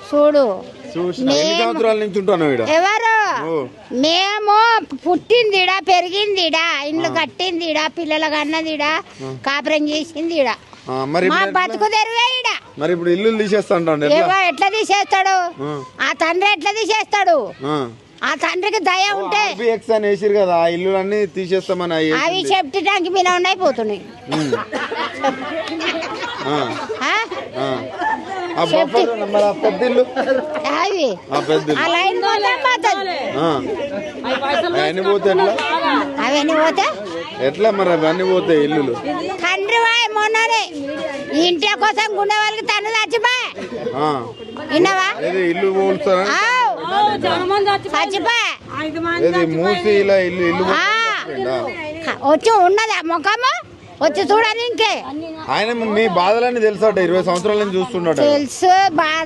చూడు ఎన్ని సంవత్సరాల నుంచి ఉంటాను ఈడ? ఎవరు మేము పుట్టిందిడా పెరిగిందిడా ఇండ్లు కట్టిందిడా పిల్లలకు అన్నదిడా కాపురం చేసిందిడా మరి మా బతుకు తెరువే ఈడ. మరి ఇప్పుడు ఇల్లు తీసేస్తా అంటాడు ఎట్లా తీసేస్తాడు ఆ తండ్రి ఎట్లా తీసేస్తాడు ఆ తండ్రికి దయ ఉంటే అని వేసిరు కదా ఆ ఇల్లు అన్ని తీసేస్తామని అవి చెప్పడానికి మీద అయిపోతున్నాయి అవి ఆ లైన్ అవన్నీ పోతే అవన్నీ పోతే ఎట్లా మరి అవన్నీ పోతాయి ఇల్లు తండ్రి మొన్ననే ఇంటి కోసం గుండె వాళ్ళకి తను చచ్చిపోయి విన్నావా ఇల్లు పోల్స్తారా చచ్చిపోయి మూసి ఇలా ఇల్లు ఇల్లు వచ్చి ఉన్నదా ముఖము వచ్చి చూడాలి ఇంకే ఆయన మీ బాధలన్నీ తెలుసట 20 సంవత్సరాల నుంచి చూస్తున్నాడు తెలుసు బాధ